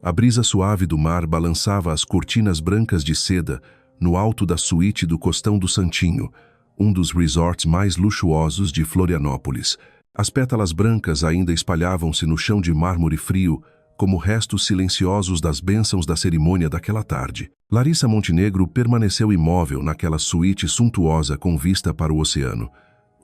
A brisa suave do mar balançava as cortinas brancas de seda no alto da suíte do Costão do Santinho, um dos resorts mais luxuosos de Florianópolis. As pétalas brancas ainda espalhavam-se no chão de mármore frio, como restos silenciosos das bênçãos da cerimônia daquela tarde. Larissa Montenegro permaneceu imóvel naquela suíte suntuosa com vista para o oceano.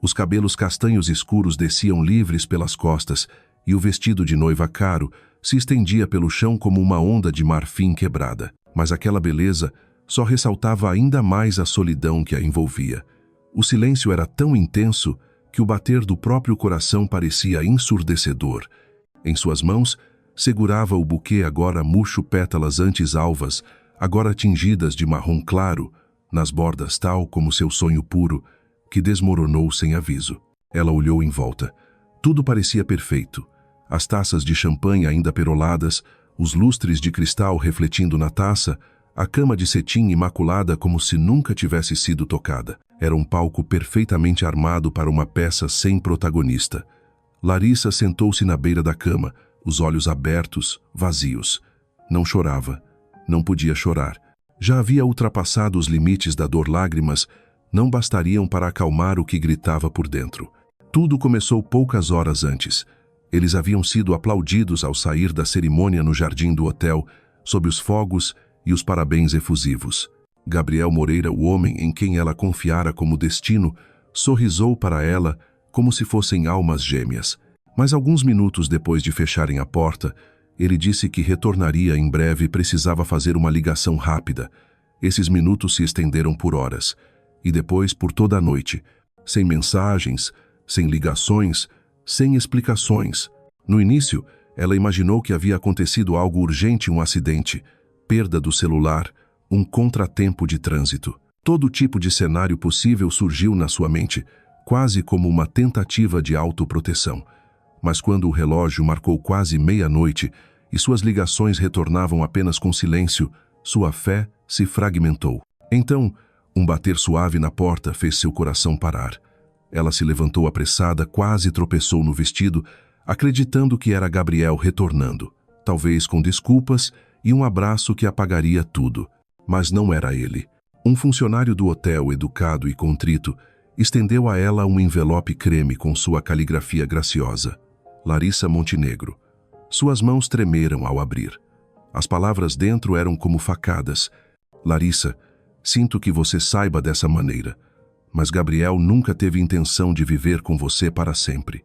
Os cabelos castanhos escuros desciam livres pelas costas e o vestido de noiva caro se estendia pelo chão como uma onda de marfim quebrada. Mas aquela beleza só ressaltava ainda mais a solidão que a envolvia. O silêncio era tão intenso que o bater do próprio coração parecia ensurdecedor. Em suas mãos, segurava o buquê agora murcho pétalas antes alvas, agora tingidas de marrom claro, nas bordas tal como seu sonho puro, que desmoronou sem aviso. Ela olhou em volta. Tudo parecia perfeito. As taças de champanhe ainda peroladas, os lustres de cristal refletindo na taça, a cama de cetim imaculada como se nunca tivesse sido tocada. Era um palco perfeitamente armado para uma peça sem protagonista. Larissa sentou-se na beira da cama, os olhos abertos, vazios. Não chorava. Não podia chorar. Já havia ultrapassado os limites da dor. Lágrimas não bastariam para acalmar o que gritava por dentro. Tudo começou poucas horas antes. Eles haviam sido aplaudidos ao sair da cerimônia no jardim do hotel, sob os fogos e os parabéns efusivos. Gabriel Moreira, o homem em quem ela confiara como destino, sorrisou para ela como se fossem almas gêmeas. Mas alguns minutos depois de fecharem a porta, ele disse que retornaria em breve e precisava fazer uma ligação rápida. Esses minutos se estenderam por horas, e depois por toda a noite, sem mensagens, sem ligações, sem explicações. No início, ela imaginou que havia acontecido algo urgente, um acidente, perda do celular, um contratempo de trânsito. Todo tipo de cenário possível surgiu na sua mente, quase como uma tentativa de autoproteção. Mas quando o relógio marcou quase meia-noite e suas ligações retornavam apenas com silêncio, sua fé se fragmentou. Então, um bater suave na porta fez seu coração parar. Ela se levantou apressada, quase tropeçou no vestido, acreditando que era Gabriel retornando, talvez com desculpas e um abraço que apagaria tudo. Mas não era ele. Um funcionário do hotel, educado e contrito, estendeu a ela um envelope creme com sua caligrafia graciosa. Larissa Montenegro. Suas mãos tremeram ao abrir. As palavras dentro eram como facadas. Larissa, sinto que você saiba dessa maneira, mas Gabriel nunca teve intenção de viver com você para sempre.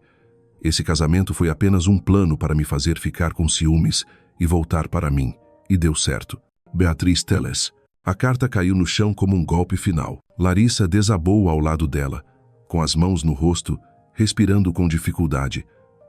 Esse casamento foi apenas um plano para me fazer ficar com ciúmes e voltar para mim, e deu certo. Beatriz Teles. A carta caiu no chão como um golpe final. Larissa desabou ao lado dela, com as mãos no rosto, respirando com dificuldade.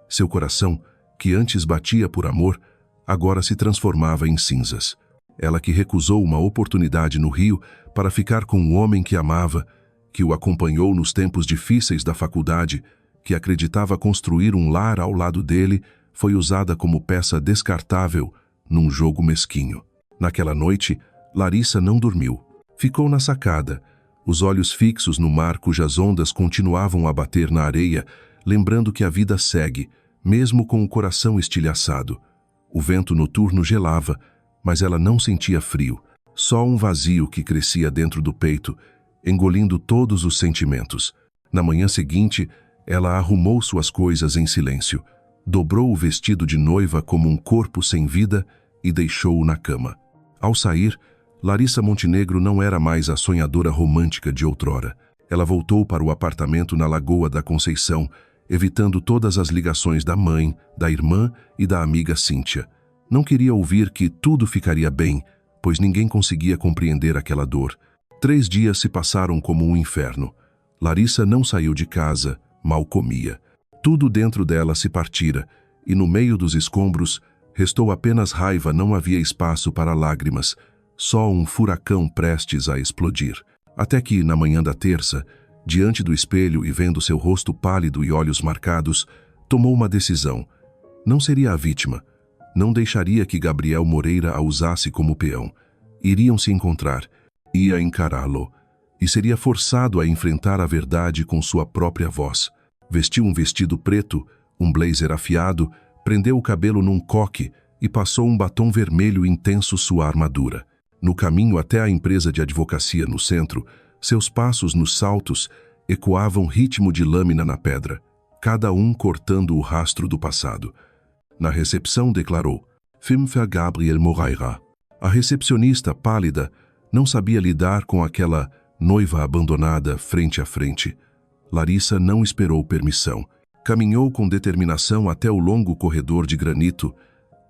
Seu coração, que antes batia por amor, agora se transformava em cinzas. Ela que recusou uma oportunidade no Rio para ficar com um homem que amava, que o acompanhou nos tempos difíceis da faculdade, que acreditava construir um lar ao lado dele, foi usada como peça descartável num jogo mesquinho. Naquela noite, Larissa não dormiu. Ficou na sacada, os olhos fixos no mar cujas ondas continuavam a bater na areia, lembrando que a vida segue, mesmo com o coração estilhaçado. O vento noturno gelava, mas ela não sentia frio, só um vazio que crescia dentro do peito, engolindo todos os sentimentos. Na manhã seguinte, ela arrumou suas coisas em silêncio, dobrou o vestido de noiva como um corpo sem vida e deixou-o na cama. Ao sair, Larissa Montenegro não era mais a sonhadora romântica de outrora. Ela voltou para o apartamento na Lagoa da Conceição, evitando todas as ligações da mãe, da irmã e da amiga Cíntia. Não queria ouvir que tudo ficaria bem, pois ninguém conseguia compreender aquela dor. 3 dias se passaram como um inferno. Larissa não saiu de casa, mal comia. Tudo dentro dela se partira, e no meio dos escombros, restou apenas raiva. Não havia espaço para lágrimas, só um furacão prestes a explodir. Até que, na manhã da terça, diante do espelho e vendo seu rosto pálido e olhos marcados, tomou uma decisão. Não seria a vítima. Não deixaria que Gabriel Moreira a usasse como peão. Iriam se encontrar. Ia encará-lo. E seria forçado a enfrentar a verdade com sua própria voz. Vestiu um vestido preto, um blazer afiado, prendeu o cabelo num coque, e passou um batom vermelho intenso sua armadura. No caminho até a empresa de advocacia no centro, seus passos nos saltos ecoavam ritmo de lâmina na pedra, cada um cortando o rastro do passado. Na recepção declarou: Fimfer Gabriel Moreira. A recepcionista, pálida, não sabia lidar com aquela noiva abandonada frente a frente. Larissa não esperou permissão. Caminhou com determinação até o longo corredor de granito.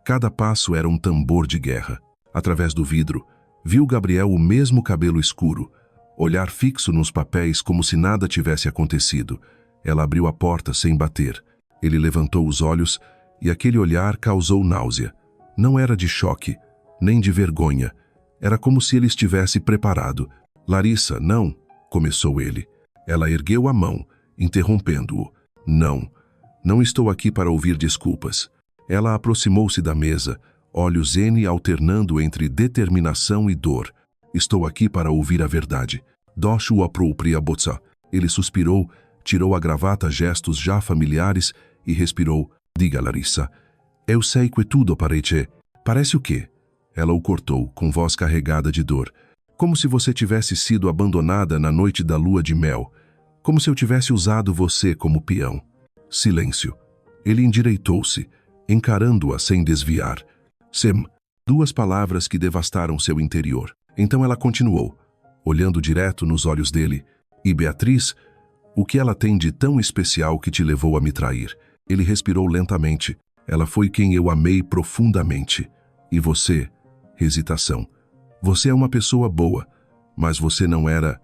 Cada passo era um tambor de guerra. Através do vidro, viu Gabriel o mesmo cabelo escuro, olhar fixo nos papéis como se nada tivesse acontecido. Ela abriu a porta sem bater. Ele levantou os olhos e aquele olhar causou náusea. Não era de choque, nem de vergonha. Era como se ele estivesse preparado. Larissa, não, começou ele. Ela ergueu a mão, interrompendo-o. Não estou aqui para ouvir desculpas. Ela aproximou-se da mesa, olhos N alternando entre determinação e dor. Estou aqui para ouvir a verdade. Docho a própria boca. Ele suspirou, tirou a gravata, gestos já familiares, e respirou. Diga, Larissa. Eu sei que tudo parece. Parece o quê? Ela o cortou, com voz carregada de dor. Como se você tivesse sido abandonada na noite da lua de mel. Como se eu tivesse usado você como peão. Silêncio. Ele endireitou-se, encarando-a sem desviar. Sem. Duas palavras que devastaram seu interior. Então ela continuou, olhando direto nos olhos dele. E Beatriz, o que ela tem de tão especial que te levou a me trair? Ele respirou lentamente. Ela foi quem eu amei profundamente. E você? Hesitação. Você é uma pessoa boa, mas você não era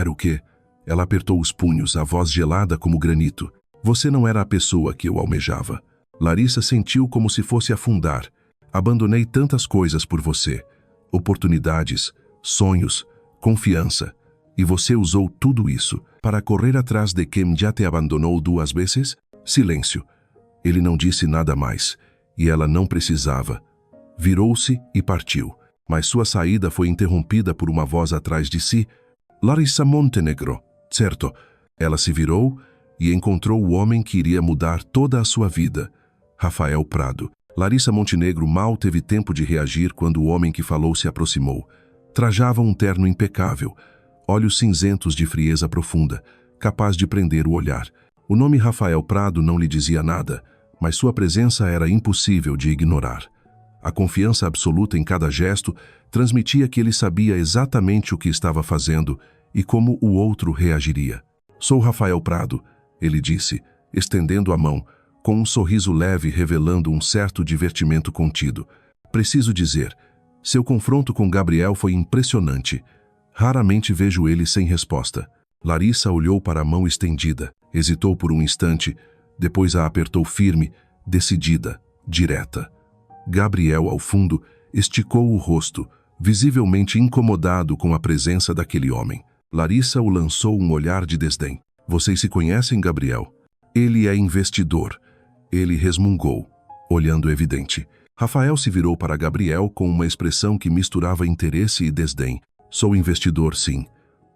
o quê? Ela apertou os punhos, a voz gelada como granito. Você não era a pessoa que eu almejava. Larissa sentiu como se fosse afundar. Abandonei tantas coisas por você. Oportunidades, sonhos, confiança. E você usou tudo isso para correr atrás de quem já te abandonou 2 vezes? Silêncio. Ele não disse nada mais, e ela não precisava. Virou-se e partiu, mas sua saída foi interrompida por uma voz atrás de si. Larissa Montenegro, certo. Ela se virou e encontrou o homem que iria mudar toda a sua vida. Rafael Prado. Larissa Montenegro mal teve tempo de reagir quando o homem que falou se aproximou. Trajava um terno impecável, olhos cinzentos de frieza profunda, capaz de prender o olhar. O nome Rafael Prado não lhe dizia nada, mas sua presença era impossível de ignorar. A confiança absoluta em cada gesto transmitia que ele sabia exatamente o que estava fazendo e como o outro reagiria. Sou Rafael Prado, ele disse, estendendo a mão, com um sorriso leve revelando um certo divertimento contido. Preciso dizer, seu confronto com Gabriel foi impressionante. Raramente vejo ele sem resposta. Larissa olhou para a mão estendida, hesitou por um instante, depois a apertou firme, decidida, direta. Gabriel, ao fundo, esticou o rosto, visivelmente incomodado com a presença daquele homem. Larissa o lançou um olhar de desdém. Vocês se conhecem, Gabriel? Ele é investidor. Ele resmungou, olhando evidente. Rafael se virou para Gabriel com uma expressão que misturava interesse e desdém. Sou investidor, sim.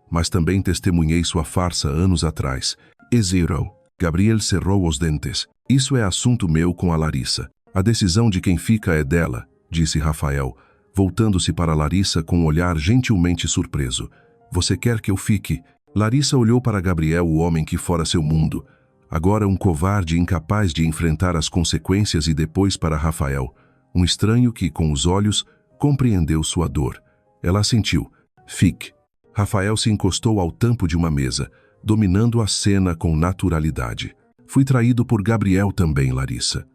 Mas também testemunhei sua farsa anos atrás. Exirou. Gabriel cerrou os dentes. Isso é assunto meu com a Larissa. A decisão de quem fica é dela, disse Rafael, voltando-se para Larissa com um olhar gentilmente surpreso. Você quer que eu fique? Larissa olhou para Gabriel, o homem que fora seu mundo. Agora um covarde incapaz de enfrentar as consequências, e depois para Rafael, um estranho que, com os olhos, compreendeu sua dor. Ela assentiu. Fique. Rafael se encostou ao tampo de uma mesa, dominando a cena com naturalidade. Fui traído por Gabriel também, Larissa.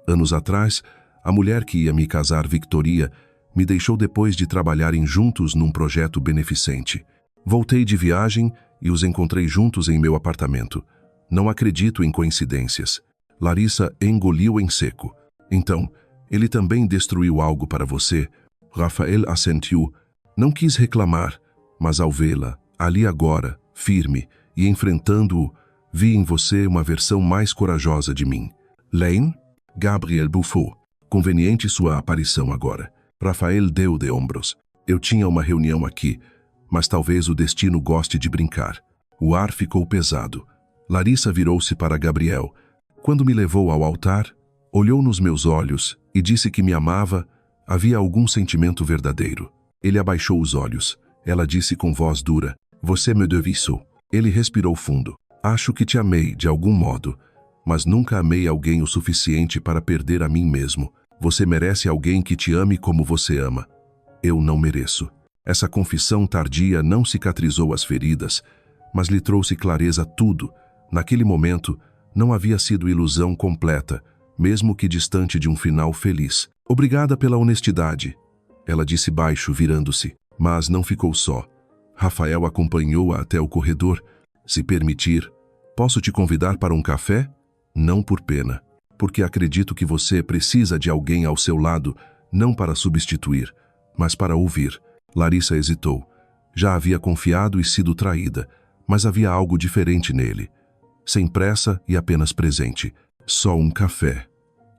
Anos atrás, a mulher que ia me casar, Victoria, me deixou depois de trabalharem juntos num projeto beneficente. Voltei de viagem e os encontrei juntos em meu apartamento. Não acredito em coincidências. Larissa engoliu em seco. Então, ele também destruiu algo para você? Rafael assentiu. Não quis reclamar, mas ao vê-la, ali agora, firme e enfrentando-o, vi em você uma versão mais corajosa de mim. Lane? Gabriel bufou. Conveniente sua aparição agora. Rafael deu de ombros. Eu tinha uma reunião aqui, mas talvez o destino goste de brincar. O ar ficou pesado. Larissa virou-se para Gabriel. Quando me levou ao altar, Olhou nos meus olhos e disse que me amava. Havia algum sentimento verdadeiro. Ele abaixou os olhos. Ela disse com voz dura: Você me devisou. Ele respirou fundo. Acho que te amei de algum modo, mas nunca amei alguém o suficiente para perder a mim mesmo. Você merece alguém que te ame como você ama. Eu não mereço. Essa confissão tardia não cicatrizou as feridas, mas lhe trouxe clareza a tudo. Naquele momento, não havia sido ilusão completa, mesmo que distante de um final feliz. Obrigada pela honestidade, ela disse baixo, virando-se. Mas não ficou só. Rafael acompanhou-a até o corredor. Se permitir, posso te convidar para um café? Não por pena, porque acredito que você precisa de alguém ao seu lado, não para substituir, mas para ouvir. Larissa hesitou. Já havia confiado e sido traída, mas havia algo diferente nele. Sem pressa e apenas presente. Só um café.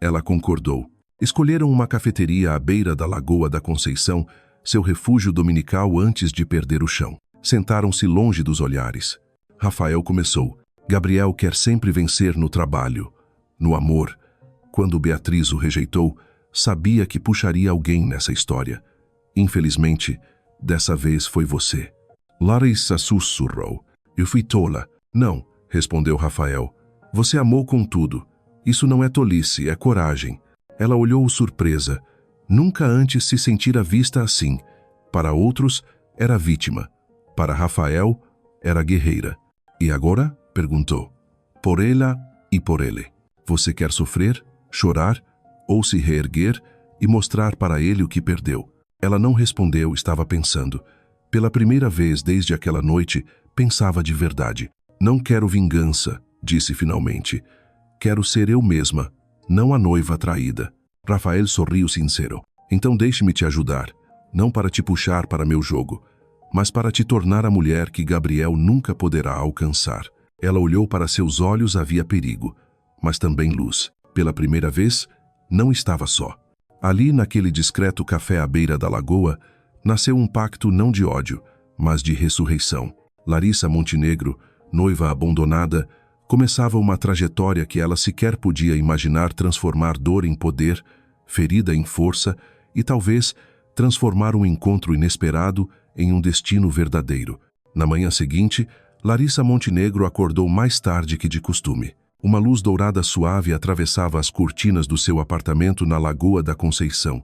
Ela concordou. Escolheram uma cafeteria à beira da Lagoa da Conceição, seu refúgio dominical antes de perder o chão. Sentaram-se longe dos olhares. Rafael começou. Gabriel quer sempre vencer no trabalho, no amor. Quando Beatriz o rejeitou, sabia que puxaria alguém nessa história. Infelizmente, dessa vez foi você. Larissa sussurrou. Eu fui tola. Não, respondeu Rafael. Você amou com tudo. Isso não é tolice, é coragem. Ela olhou surpresa. Nunca antes se sentira vista assim. Para outros, era vítima. Para Rafael, era guerreira. E agora? Perguntou. Por ela e por ele. Você quer sofrer, chorar ou se reerguer e mostrar para ele o que perdeu? Ela não respondeu, estava pensando. Pela primeira vez desde aquela noite, pensava de verdade. Não quero vingança, disse finalmente. Quero ser eu mesma, não a noiva traída. Rafael sorriu sincero. Então deixe-me te ajudar, não para te puxar para meu jogo, mas para te tornar a mulher que Gabriel nunca poderá alcançar. Ela olhou para seus olhos, havia perigo, mas também luz. Pela primeira vez, não estava só. Ali, naquele discreto café à beira da lagoa, nasceu um pacto não de ódio, mas de ressurreição. Larissa Montenegro, noiva abandonada, começava uma trajetória que ela sequer podia imaginar transformar dor em poder, ferida em força e talvez transformar um encontro inesperado em um destino verdadeiro. Na manhã seguinte, Larissa Montenegro acordou mais tarde que de costume. Uma luz dourada suave atravessava as cortinas do seu apartamento na Lagoa da Conceição.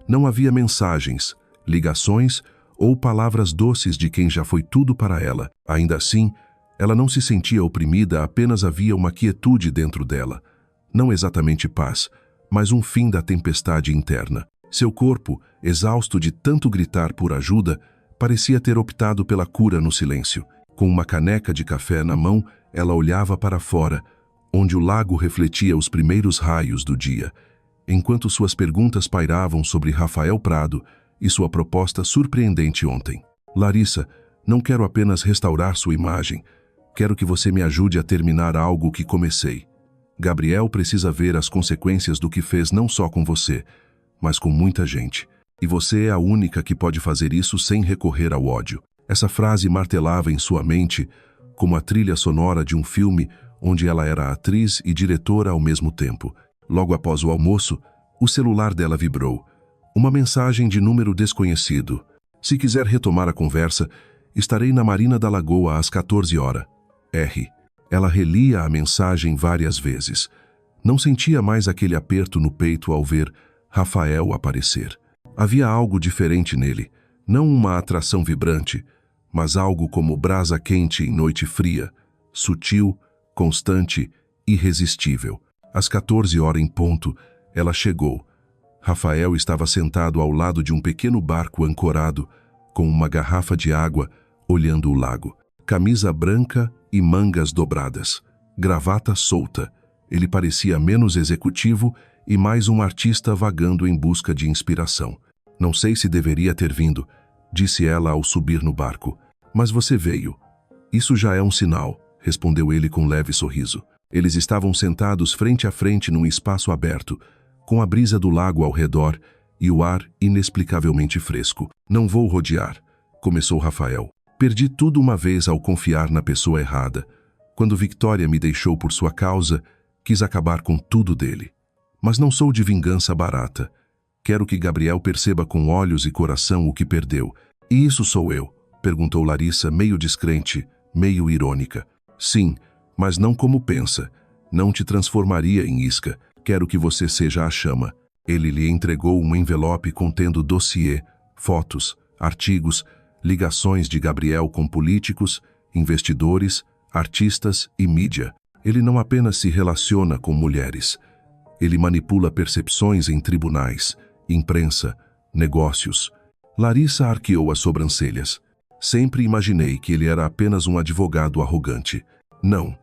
Não havia mensagens, ligações ou palavras doces de quem já foi tudo para ela. Ainda assim, ela não se sentia oprimida, apenas havia uma quietude dentro dela. Não exatamente paz, mas um fim da tempestade interna. Seu corpo, exausto de tanto gritar por ajuda, parecia ter optado pela cura no silêncio. Com uma caneca de café na mão, ela olhava para fora, onde o lago refletia os primeiros raios do dia, enquanto suas perguntas pairavam sobre Rafael Prado e sua proposta surpreendente ontem. Larissa, não quero apenas restaurar sua imagem. Quero que você me ajude a terminar algo que comecei. Gabriel precisa ver as consequências do que fez não só com você, mas com muita gente. E você é a única que pode fazer isso sem recorrer ao ódio. Essa frase martelava em sua mente como a trilha sonora de um filme onde ela era atriz e diretora ao mesmo tempo. Logo após o almoço, o celular dela vibrou. Uma mensagem de número desconhecido. Se quiser retomar a conversa, estarei na Marina da Lagoa às 14 horas. R. Ela relia a mensagem várias vezes. Não sentia mais aquele aperto no peito ao ver Rafael aparecer. Havia algo diferente nele, não uma atração vibrante, mas algo como brasa quente em noite fria, sutil, constante, irresistível. Às 14 horas em ponto, ela chegou. Rafael estava sentado ao lado de um pequeno barco ancorado, com uma garrafa de água, olhando o lago. Camisa branca e mangas dobradas. Gravata solta. Ele parecia menos executivo e mais um artista vagando em busca de inspiração. Não sei se deveria ter vindo, disse ela ao subir no barco. Mas você veio. Isso já é um sinal, respondeu ele com leve sorriso. Eles estavam sentados frente a frente num espaço aberto, com a brisa do lago ao redor e o ar inexplicavelmente fresco. Não vou rodear, começou Rafael. Perdi tudo uma vez ao confiar na pessoa errada. Quando Victoria me deixou por sua causa, quis acabar com tudo dele. Mas não sou de vingança barata. Quero que Gabriel perceba com olhos e coração o que perdeu. E isso sou eu? Perguntou Larissa, meio descrente, meio irônica. Sim, mas não como pensa. Não te transformaria em isca. Quero que você seja a chama. Ele lhe entregou um envelope contendo dossiê, fotos, artigos, ligações de Gabriel com políticos, investidores, artistas e mídia. Ele não apenas se relaciona com mulheres. Ele manipula percepções em tribunais, imprensa, negócios. Larissa arqueou as sobrancelhas. Sempre imaginei que ele era apenas um advogado arrogante. Não.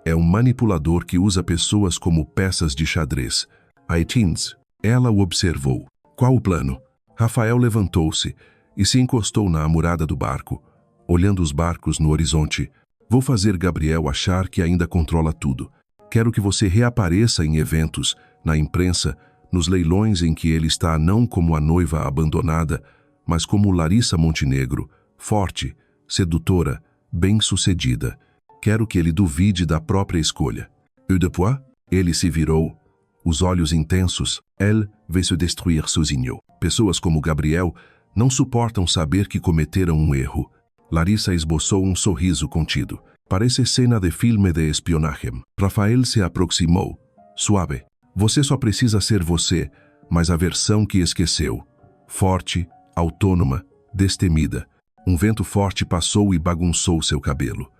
É um manipulador que usa pessoas como peças de xadrez. Aitins. Ela o observou. Qual o plano? Rafael levantou-se e se encostou na amurada do barco, olhando os barcos no horizonte. Vou fazer Gabriel achar que ainda controla tudo. Quero que você reapareça em eventos, na imprensa, nos leilões em que ele está não como a noiva abandonada, mas como Larissa Montenegro, forte, sedutora, bem-sucedida. Quero que ele duvide da própria escolha. Et depuis, ele se virou, os olhos intensos. Elle veut se détruire sozinho. Pessoas como Gabriel não suportam saber que cometeram um erro. Larissa esboçou um sorriso contido. Parece cena de filme de espionagem. Rafael se aproximou. Suave. Você só precisa ser você, mas a versão que esqueceu. Forte, autônoma, destemida. Um vento forte passou e bagunçou seu cabelo.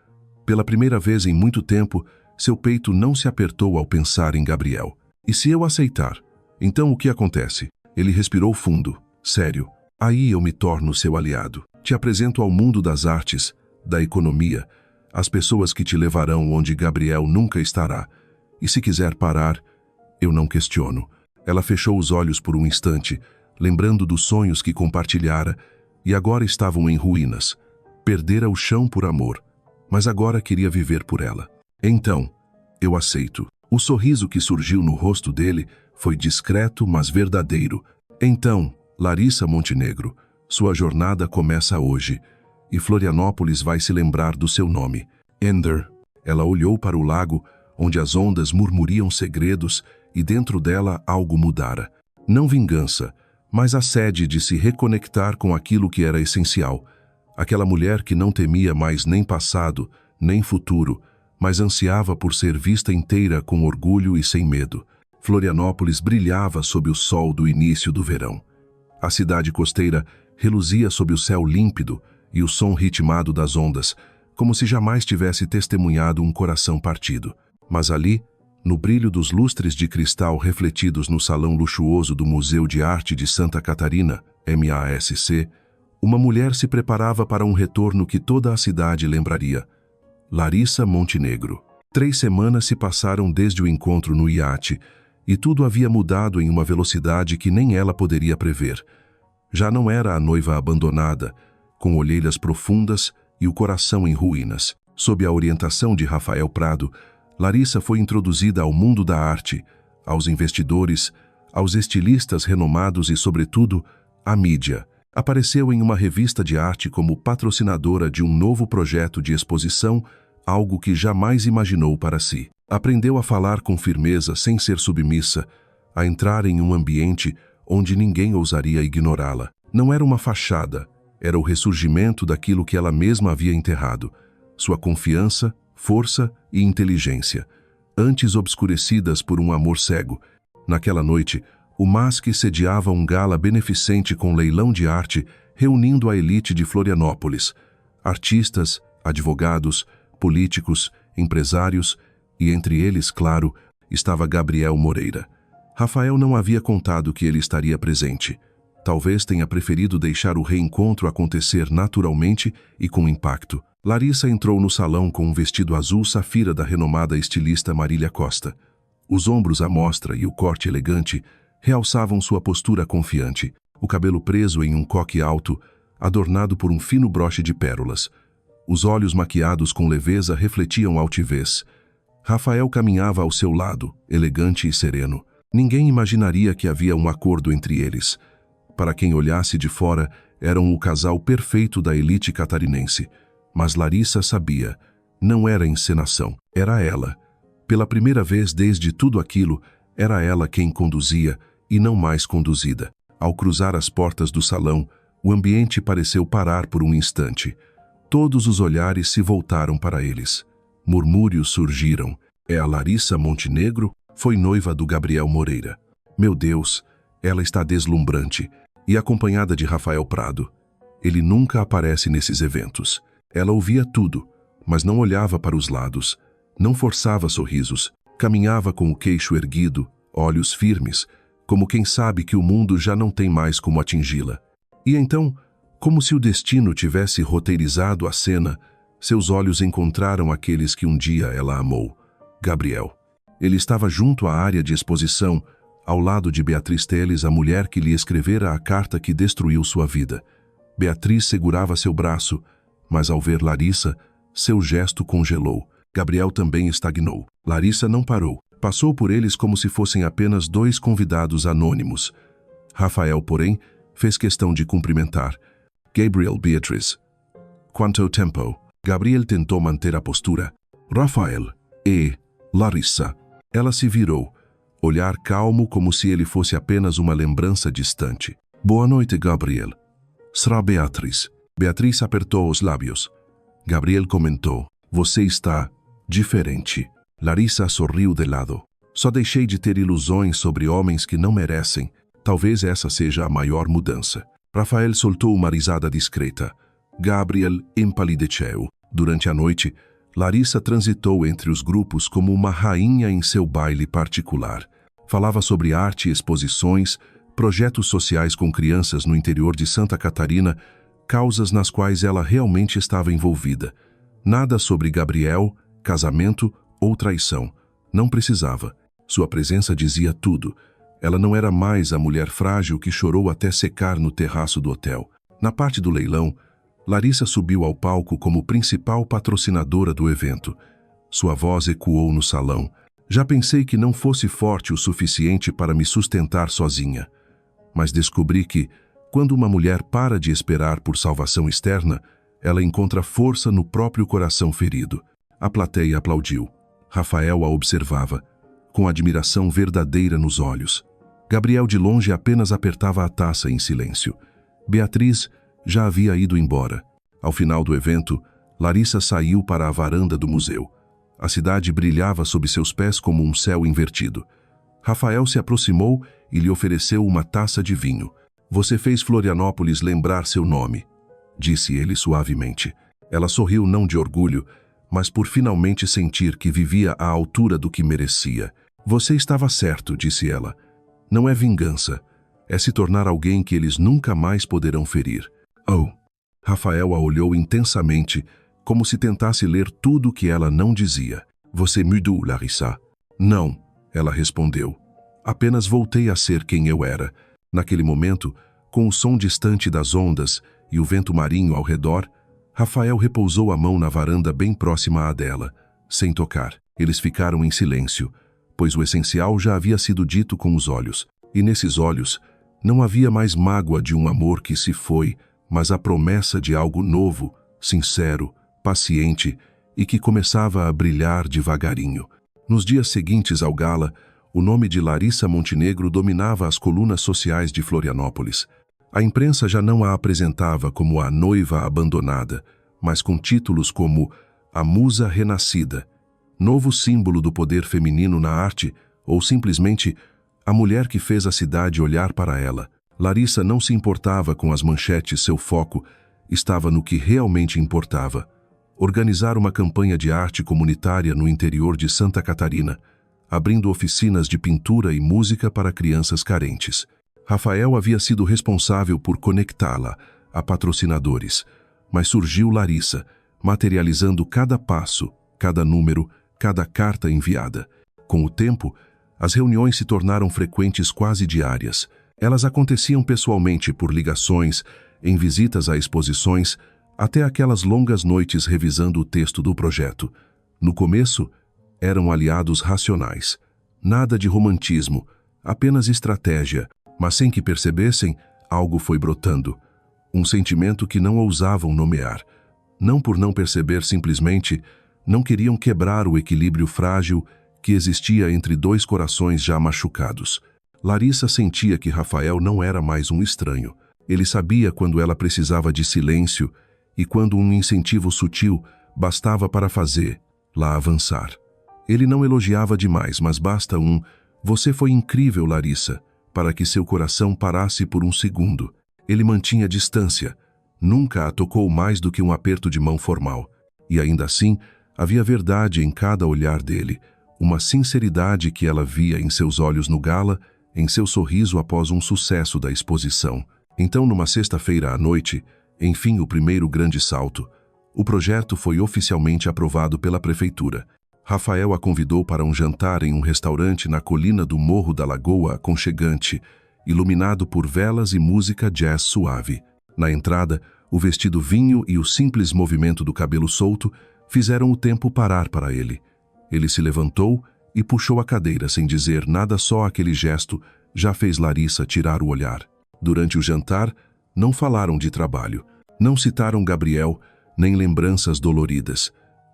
Pela primeira vez em muito tempo, seu peito não se apertou ao pensar em Gabriel. E se eu aceitar? Então o que acontece? Ele respirou fundo. Sério. Aí eu me torno seu aliado. Te apresento ao mundo das artes, da economia, as pessoas que te levarão onde Gabriel nunca estará. E se quiser parar, eu não questiono. Ela fechou os olhos por um instante, lembrando dos sonhos que compartilhara, e agora estavam em ruínas. Perdera o chão por amor, mas agora queria viver por ela. Então, eu aceito. O sorriso que surgiu no rosto dele foi discreto, mas verdadeiro. Então, Larissa Montenegro, sua jornada começa hoje, e Florianópolis vai se lembrar do seu nome. Ender. Ela olhou para o lago, onde as ondas murmuriam segredos, e dentro dela algo mudara. Não vingança, mas a sede de se reconectar com aquilo que era essencial. Aquela mulher que não temia mais nem passado, nem futuro, mas ansiava por ser vista inteira com orgulho e sem medo. Florianópolis brilhava sob o sol do início do verão. A cidade costeira reluzia sob o céu límpido e o som ritmado das ondas, como se jamais tivesse testemunhado um coração partido. Mas ali, no brilho dos lustres de cristal refletidos no salão luxuoso do Museu de Arte de Santa Catarina, MASC, uma mulher se preparava para um retorno que toda a cidade lembraria. Larissa Montenegro. 3 semanas se passaram desde o encontro no iate, e tudo havia mudado em uma velocidade que nem ela poderia prever. Já não era a noiva abandonada, com olheiras profundas e o coração em ruínas. Sob a orientação de Rafael Prado, Larissa foi introduzida ao mundo da arte, aos investidores, aos estilistas renomados e, sobretudo, à mídia. Apareceu em uma revista de arte como patrocinadora de um novo projeto de exposição, algo que jamais imaginou para si. Aprendeu a falar com firmeza sem ser submissa, a entrar em um ambiente onde ninguém ousaria ignorá-la. Não era uma fachada, era o ressurgimento daquilo que ela mesma havia enterrado, sua confiança, força e inteligência, antes obscurecidas por um amor cego. Naquela noite, o MASC sediava um gala beneficente com leilão de arte, reunindo a elite de Florianópolis, artistas, advogados, políticos, empresários, e entre eles, claro, estava Gabriel Moreira. Rafael não havia contado que ele estaria presente. Talvez tenha preferido deixar o reencontro acontecer naturalmente e com impacto. Larissa entrou no salão com um vestido azul safira da renomada estilista Marília Costa. Os ombros à mostra e o corte elegante realçavam sua postura confiante, o cabelo preso em um coque alto, adornado por um fino broche de pérolas. Os olhos maquiados com leveza refletiam altivez. Rafael caminhava ao seu lado, elegante e sereno. Ninguém imaginaria que havia um acordo entre eles. Para quem olhasse de fora, eram o casal perfeito da elite catarinense. Mas Larissa sabia, não era encenação, era ela. Pela primeira vez desde tudo aquilo, Era ela quem conduzia e não mais conduzida. Ao cruzar as portas do salão, o ambiente pareceu parar por um instante. Todos os olhares se voltaram para eles. Murmúrios surgiram. É a Larissa Montenegro? Foi noiva do Gabriel Moreira. Meu Deus, ela está deslumbrante. E acompanhada de Rafael Prado. Ele nunca aparece nesses eventos. Ela ouvia tudo, mas não olhava para os lados. Não forçava sorrisos. Caminhava com o queixo erguido, olhos firmes, como quem sabe que o mundo já não tem mais como atingi-la. E então, como se o destino tivesse roteirizado a cena, seus olhos encontraram aqueles que um dia ela amou. Gabriel. Ele estava junto à área de exposição, ao lado de Beatriz Teles, a mulher que lhe escrevera a carta que destruiu sua vida. Beatriz segurava seu braço, mas ao ver Larissa, seu gesto congelou. Gabriel também estagnou. Larissa não parou. Passou por eles como se fossem apenas dois convidados anônimos. Rafael, porém, fez questão de cumprimentar. Gabriel, Beatriz. Quanto tempo? Gabriel tentou manter a postura. Rafael. E Larissa. Ela se virou. Olhar calmo como se ele fosse apenas uma lembrança distante. Boa noite, Gabriel. Será Beatriz. Beatriz apertou os lábios. Gabriel comentou. Você está diferente. Larissa sorriu de lado. Só deixei de ter ilusões sobre homens que não merecem. Talvez essa seja a maior mudança. Rafael soltou uma risada discreta. Gabriel empalideceu. Durante a noite, Larissa transitou entre os grupos como uma rainha em seu baile particular. Falava sobre arte e exposições, projetos sociais com crianças no interior de Santa Catarina, causas nas quais ela realmente estava envolvida. Nada sobre Gabriel, casamento ou traição. Não precisava. Sua presença dizia tudo. Ela não era mais a mulher frágil que chorou até secar no terraço do hotel. Na parte do leilão, Larissa subiu ao palco como principal patrocinadora do evento. Sua voz ecoou no salão. Já pensei que não fosse forte o suficiente para me sustentar sozinha. Mas descobri que, quando uma mulher para de esperar por salvação externa, ela encontra força no próprio coração ferido. A plateia aplaudiu. Rafael a observava, com admiração verdadeira nos olhos. Gabriel de longe apenas apertava a taça em silêncio. Beatriz já havia ido embora. Ao final do evento, Larissa saiu para a varanda do museu. A cidade brilhava sob seus pés como um céu invertido. Rafael se aproximou e lhe ofereceu uma taça de vinho. Você fez Florianópolis lembrar seu nome, disse ele suavemente. Ela sorriu não de orgulho, mas por finalmente sentir que vivia à altura do que merecia. Você estava certo, disse ela. Não é vingança, é se tornar alguém que eles nunca mais poderão ferir. Oh! Rafael a olhou intensamente, como se tentasse ler tudo o que ela não dizia. Você mudou, Larissa. Não, ela respondeu. Apenas voltei a ser quem eu era. Naquele momento, com o som distante das ondas e o vento marinho ao redor, Rafael repousou a mão na varanda bem próxima à dela, sem tocar. Eles ficaram em silêncio, pois o essencial já havia sido dito com os olhos. E nesses olhos, não havia mais mágoa de um amor que se foi, mas a promessa de algo novo, sincero, paciente e que começava a brilhar devagarinho. Nos dias seguintes ao gala, o nome de Larissa Montenegro dominava as colunas sociais de Florianópolis. A imprensa já não a apresentava como a noiva abandonada, mas com títulos como a musa renascida, novo símbolo do poder feminino na arte ou simplesmente a mulher que fez a cidade olhar para ela. Larissa não se importava com as manchetes, seu foco estava no que realmente importava. Organizar uma campanha de arte comunitária no interior de Santa Catarina, abrindo oficinas de pintura e música para crianças carentes. Rafael havia sido responsável por conectá-la a patrocinadores, mas surgiu Larissa, materializando cada passo, cada número, cada carta enviada. Com o tempo, as reuniões se tornaram frequentes, quase diárias. Elas aconteciam pessoalmente por ligações, em visitas a exposições, até aquelas longas noites revisando o texto do projeto. No começo, eram aliados racionais. Nada de romantismo, apenas estratégia, mas sem que percebessem, algo foi brotando. Um sentimento que não ousavam nomear. Não por não perceber, simplesmente, não queriam quebrar o equilíbrio frágil que existia entre dois corações já machucados. Larissa sentia que Rafael não era mais um estranho. Ele sabia quando ela precisava de silêncio e quando um incentivo sutil bastava para fazê-la avançar. Ele não elogiava demais, mas basta um "Você foi incrível, Larissa", para que seu coração parasse por um segundo. Ele mantinha distância. Nunca a tocou mais do que um aperto de mão formal. E ainda assim, havia verdade em cada olhar dele, uma sinceridade que ela via em seus olhos no gala, em seu sorriso após um sucesso da exposição. Então, numa sexta-feira à noite, enfim o primeiro grande salto, o projeto foi oficialmente aprovado pela prefeitura. Rafael a convidou para um jantar em um restaurante na colina do Morro da Lagoa aconchegante, iluminado por velas e música jazz suave. Na entrada, o vestido vinho e o simples movimento do cabelo solto fizeram o tempo parar para ele. Ele se levantou e puxou a cadeira sem dizer nada, só aquele gesto já fez Larissa tirar o olhar. Durante o jantar, não falaram de trabalho. Não citaram Gabriel, nem lembranças doloridas.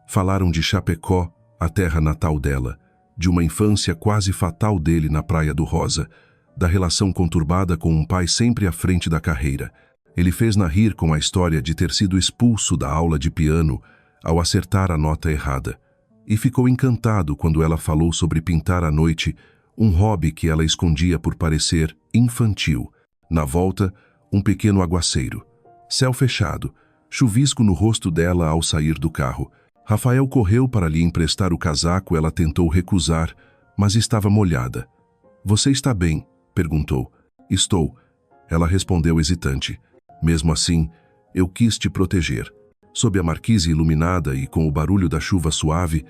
Falaram de Chapecó, a terra natal dela, de uma infância quase fatal dele na Praia do Rosa, da relação conturbada com um pai sempre à frente da carreira. Ele fez-na rir com a história de ter sido expulso da aula de piano ao acertar a nota errada. E ficou encantado quando ela falou sobre pintar à noite, um hobby que ela escondia por parecer infantil. Na volta, um pequeno aguaceiro. Céu fechado, chuvisco no rosto dela ao sair do carro. Rafael correu para lhe emprestar o casaco, ela tentou recusar, mas estava molhada. "Você está bem?", perguntou. "Estou", ela respondeu hesitante. "Mesmo assim, eu quis te proteger." Sob a marquise iluminada e com o barulho da chuva suave,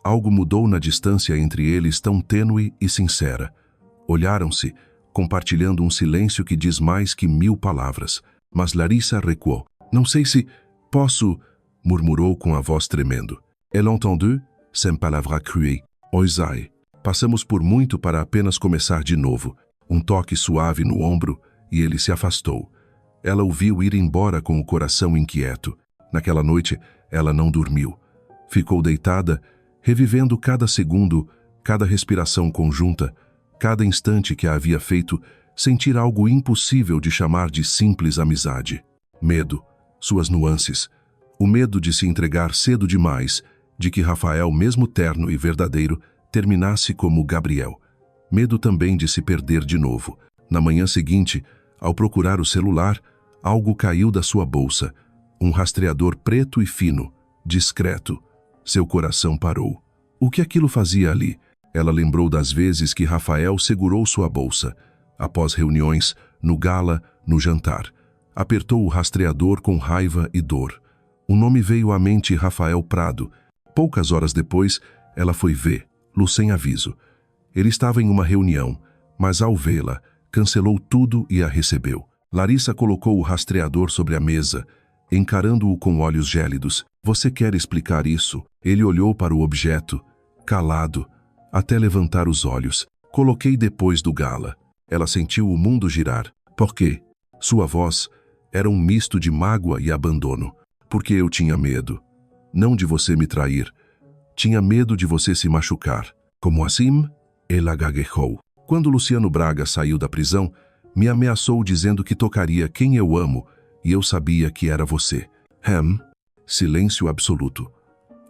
algo mudou na distância entre eles, tão tênue e sincera. Olharam-se, compartilhando um silêncio que diz mais que 1000 palavras. Mas Larissa recuou. "Não sei se posso", murmurou com a voz tremendo. "Elle entendu, sem palavra cruelle. Oisai." Passamos por muito para apenas começar de novo. Um toque suave no ombro e ele se afastou. Ela o viu ir embora com o coração inquieto. Naquela noite, ela não dormiu. Ficou deitada, revivendo cada segundo, cada respiração conjunta, cada instante que a havia feito sentir algo impossível de chamar de simples amizade. Medo, suas nuances, o medo de se entregar cedo demais, de que Rafael, mesmo terno e verdadeiro, terminasse como Gabriel. Medo também de se perder de novo. Na manhã seguinte, ao procurar o celular, algo caiu da sua bolsa. Um rastreador preto e fino, discreto. Seu coração parou. O que aquilo fazia ali? Ela lembrou das vezes que Rafael segurou sua bolsa. Após reuniões, no gala, no jantar. Apertou o rastreador com raiva e dor. O nome veio à mente: Rafael Prado. Poucas horas depois, ela foi vê-lo sem aviso. Ele estava em uma reunião, mas ao vê-la, cancelou tudo e a recebeu. Larissa colocou o rastreador sobre a mesa, encarando-o com olhos gélidos. "Você quer explicar isso?" Ele olhou para o objeto, calado, até levantar os olhos. "Coloquei depois do gala." Ela sentiu o mundo girar. "Por quê?" Sua voz era um misto de mágoa e abandono. "Porque eu tinha medo. Não de você me trair. Tinha medo de você se machucar." "Como assim?" Ela gaguejou. "Quando Luciano Braga saiu da prisão, me ameaçou dizendo que tocaria quem eu amo, e eu sabia que era você." Silêncio absoluto.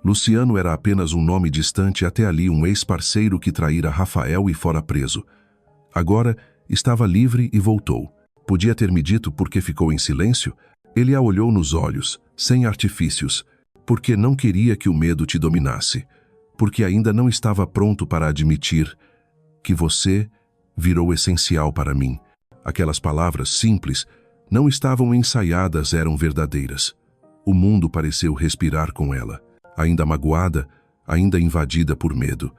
Luciano era apenas um nome distante, até ali um ex-parceiro que traíra Rafael e fora preso. Agora estava livre e voltou. Podia ter me dito por que ficou em silêncio? Ele a olhou nos olhos, sem artifícios. "Porque não queria que o medo te dominasse. Porque ainda não estava pronto para admitir que você virou essencial para mim." Aquelas palavras simples não estavam ensaiadas, eram verdadeiras. O mundo pareceu respirar com ela, ainda magoada, ainda invadida por medo.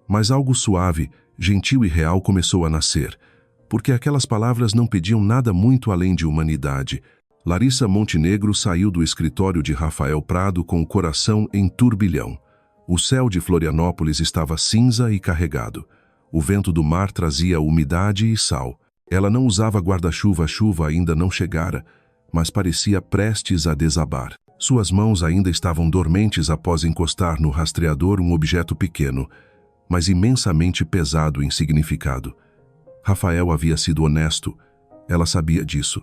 Mas algo suave, gentil e real começou a nascer, porque aquelas palavras não pediam nada muito além de humanidade. Larissa Montenegro saiu do escritório de Rafael Prado com o coração em turbilhão. O céu de Florianópolis estava cinza e carregado. O vento do mar trazia umidade e sal. Ela não usava guarda-chuva, a chuva ainda não chegara, mas parecia prestes a desabar. Suas mãos ainda estavam dormentes após encostar no rastreador um objeto pequeno, mas imensamente pesado em significado. Rafael havia sido honesto. Ela sabia disso.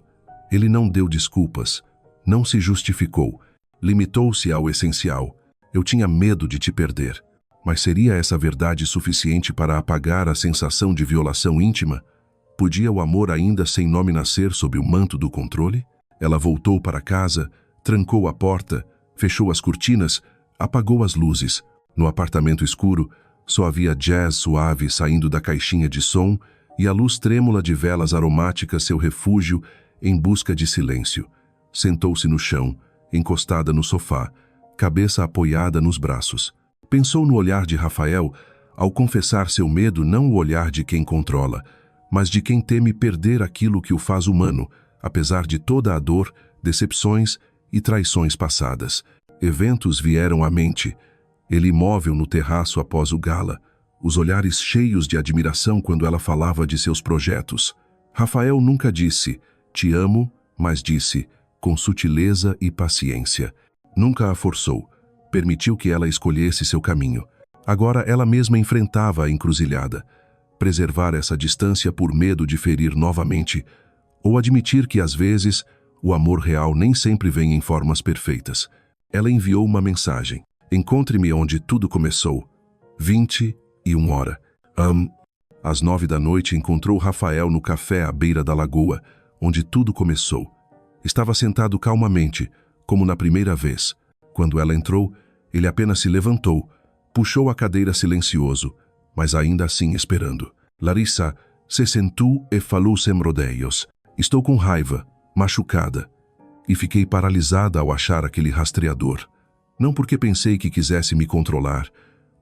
Ele não deu desculpas. Não se justificou. Limitou-se ao essencial. Eu tinha medo de te perder. Mas seria essa verdade suficiente para apagar a sensação de violação íntima? Podia o amor ainda sem nome nascer sob o manto do controle? Ela voltou para casa, trancou a porta, fechou as cortinas, apagou as luzes. No apartamento escuro, só havia jazz suave saindo da caixinha de som e a luz trêmula de velas aromáticas seu refúgio em busca de silêncio. Sentou-se no chão, encostada no sofá, cabeça apoiada nos braços. Pensou no olhar de Rafael ao confessar seu medo, não o olhar de quem controla, mas de quem teme perder aquilo que o faz humano, apesar de toda a dor, decepções e traições passadas. Eventos vieram à mente. Ele imóvel no terraço após o gala, os olhares cheios de admiração quando ela falava de seus projetos. Rafael nunca disse, te amo, mas disse, com sutileza e paciência. Nunca a forçou. Permitiu que ela escolhesse seu caminho. Agora ela mesma enfrentava a encruzilhada. Preservar essa distância por medo de ferir novamente, ou admitir que, às vezes, o amor real nem sempre vem em formas perfeitas. Ela enviou uma mensagem. Encontre-me onde tudo começou. 21h. Às 9 da noite encontrou Rafael no café à beira da lagoa, onde tudo começou. Estava sentado calmamente, como na primeira vez. Quando ela entrou, ele apenas se levantou, puxou a cadeira silencioso, mas ainda assim esperando. Larissa se sentou e falou sem rodeios. Estou com raiva, machucada, e fiquei paralisada ao achar aquele rastreador. Não porque pensei que quisesse me controlar,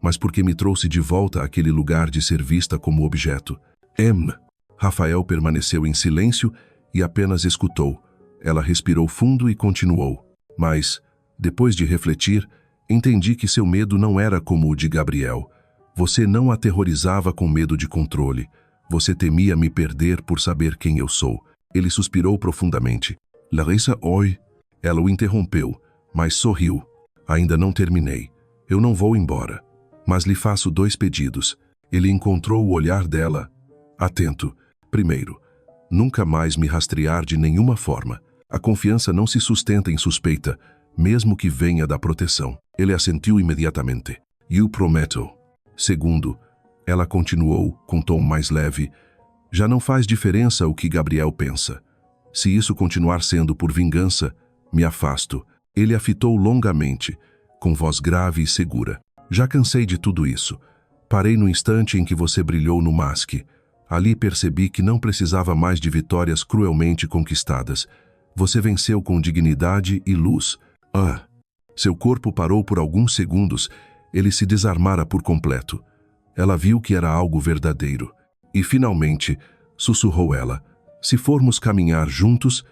mas porque me trouxe de volta àquele lugar de ser vista como objeto. Rafael permaneceu em silêncio e apenas escutou. Ela respirou fundo e continuou. Mas, depois de refletir, entendi que seu medo não era como o de Gabriel. Você não aterrorizava com medo de controle. Você temia me perder por saber quem eu sou. Ele suspirou profundamente. Larissa, oi. Ela o interrompeu, mas sorriu. Ainda não terminei. Eu não vou embora. Mas lhe faço 2 pedidos. Ele encontrou o olhar dela. Atento. Primeiro, nunca mais me rastrear de nenhuma forma. A confiança não se sustenta em suspeita, mesmo que venha da proteção. Ele assentiu imediatamente. Eu prometo. Segundo, ela continuou, com tom mais leve. Já não faz diferença o que Gabriel pensa. Se isso continuar sendo por vingança, me afasto. Ele a fitou longamente, com voz grave e segura. Já cansei de tudo isso. Parei no instante em que você brilhou no masque. Ali percebi que não precisava mais de vitórias cruelmente conquistadas. Você venceu com dignidade e luz. Seu corpo parou por alguns segundos. Ele se desarmara por completo. Ela viu que era algo verdadeiro. E, finalmente, sussurrou ela. Se formos caminhar juntos,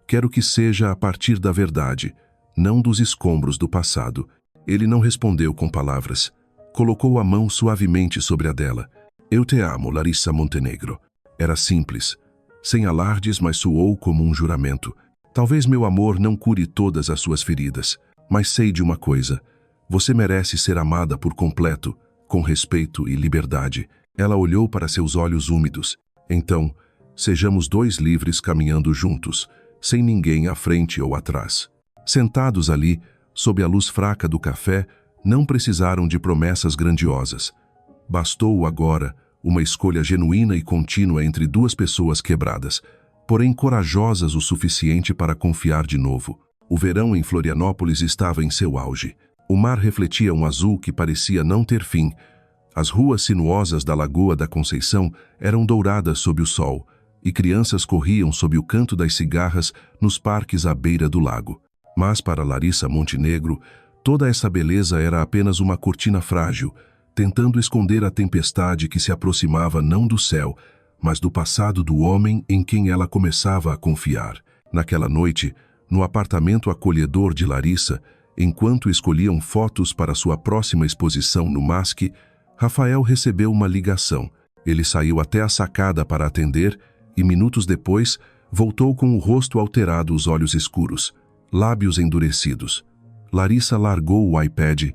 quero que seja a partir da verdade, não dos escombros do passado. Ele não respondeu com palavras. Colocou a mão suavemente sobre a dela. Eu te amo, Larissa Montenegro. Era simples, sem alardes, mas soou como um juramento. Talvez meu amor não cure todas as suas feridas, mas sei de uma coisa. Você merece ser amada por completo, com respeito e liberdade. Ela olhou para seus olhos úmidos. Então, sejamos 2 livres caminhando juntos, sem ninguém à frente ou atrás. Sentados ali, sob a luz fraca do café, não precisaram de promessas grandiosas. Bastou agora uma escolha genuína e contínua entre 2 pessoas quebradas, porém corajosas o suficiente para confiar de novo. O verão em Florianópolis estava em seu auge. O mar refletia um azul que parecia não ter fim. As ruas sinuosas da Lagoa da Conceição eram douradas sob o sol, e crianças corriam sob o canto das cigarras nos parques à beira do lago. Mas para Larissa Montenegro, toda essa beleza era apenas uma cortina frágil, tentando esconder a tempestade que se aproximava não do céu, mas do passado do homem em quem ela começava a confiar. Naquela noite, no apartamento acolhedor de Larissa, enquanto escolhiam fotos para sua próxima exposição no MASP, Rafael recebeu uma ligação. Ele saiu até a sacada para atender e, minutos depois, voltou com o rosto alterado, os olhos escuros, lábios endurecidos. Larissa largou o iPad,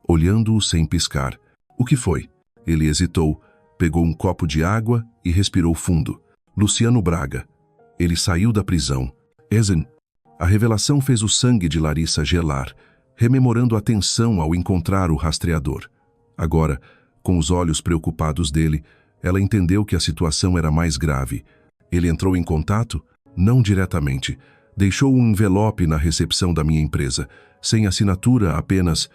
olhando-o sem piscar. O que foi? Ele hesitou, pegou um copo de água e respirou fundo. Luciano Braga. Ele saiu da prisão. Ezen. A revelação fez o sangue de Larissa gelar, rememorando a tensão ao encontrar o rastreador. Agora, com os olhos preocupados dele, ela entendeu que a situação era mais grave. Ele entrou em contato? Não diretamente. Deixou um envelope na recepção da minha empresa, sem assinatura, apenas: